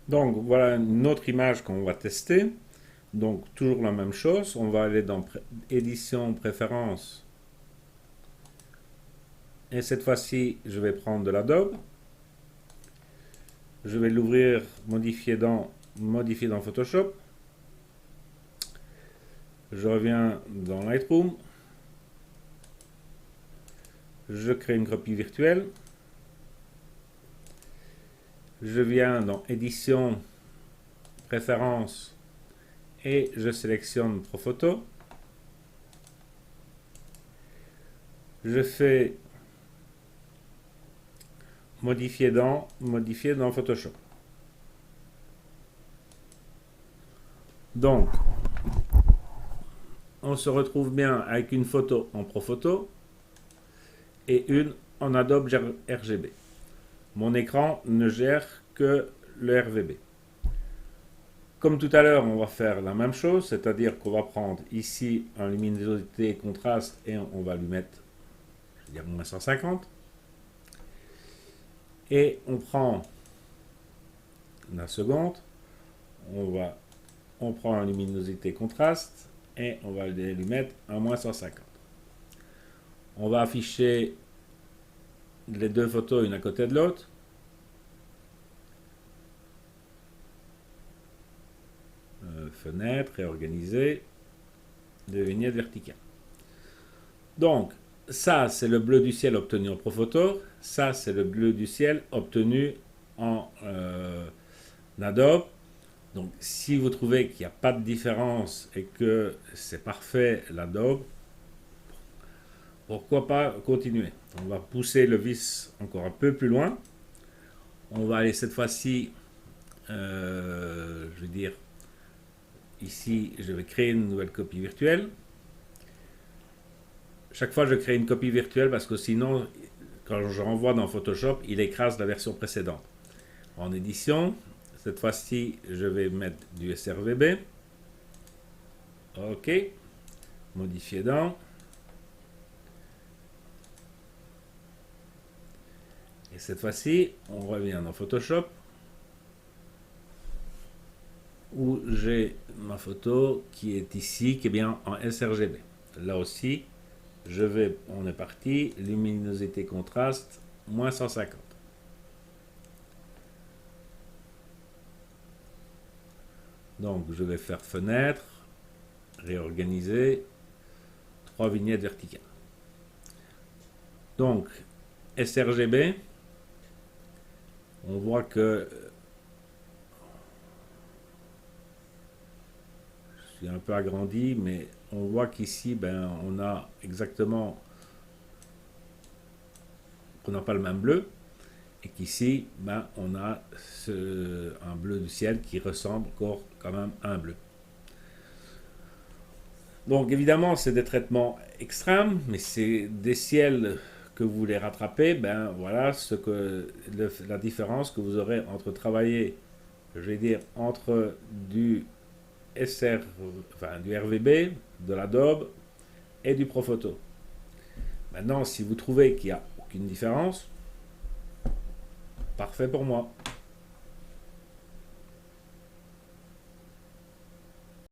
Donc voilà une autre image qu'on va tester. Donc toujours la même chose, on va aller dans édition, préférences. Et cette fois-ci, je vais prendre de l'Adobe. Je vais l'ouvrir, modifier dans Photoshop. Je reviens dans Lightroom. Je crée une copie virtuelle. Je viens dans édition, préférences et je sélectionne Profoto. Je fais modifier dans Photoshop. Donc, on se retrouve bien avec une photo en Profoto et une en Adobe RGB. Mon écran ne gère que le RGB. Comme tout à l'heure, on va faire la même chose, c'est-à-dire qu'on va prendre ici un luminosité contraste et on va lui mettre, je vais dire, moins 150. Et on prend la seconde, on prend la luminosité contraste et on va lui mettre un moins 150. On va afficher les deux photos une à côté de l'autre. Fenêtre, réorganiser, deux vignettes verticales. Donc, ça, c'est le bleu du ciel obtenu en Profoto. Ça, c'est le bleu du ciel obtenu en Adobe. Donc, si vous trouvez qu'il n'y a pas de différence et que c'est parfait l'Adobe, pourquoi pas continuer. On va pousser le vis encore un peu plus loin. On va aller cette fois-ci, je veux dire, ici, je vais créer une nouvelle copie virtuelle. Chaque fois, je crée une copie virtuelle parce que sinon, quand je renvoie dans Photoshop, il écrase la version précédente. En édition, cette fois-ci, je vais mettre du sRGB. OK. Modifier dans. Et cette fois-ci, on revient dans Photoshop où j'ai ma photo qui est ici, qui est bien en sRGB. Là aussi, on est parti, luminosité contraste, moins 150. Donc je vais faire fenêtre, réorganiser, 3 vignettes verticales. Donc sRGB, on voit que je suis un peu agrandi, mais on voit qu'ici, ben, on a exactement, qu'on n'a pas le même bleu, et qu'ici, ben, on a un bleu du ciel qui ressemble encore quand même à un bleu. Donc évidemment, c'est des traitements extrêmes, mais c'est des ciels que vous voulez rattraper, ben voilà la différence que vous aurez entre travailler, je vais dire, entre du du RVB, de l'Adobe et du Profoto. Maintenant, si vous trouvez qu'il n'y a aucune différence, parfait pour moi.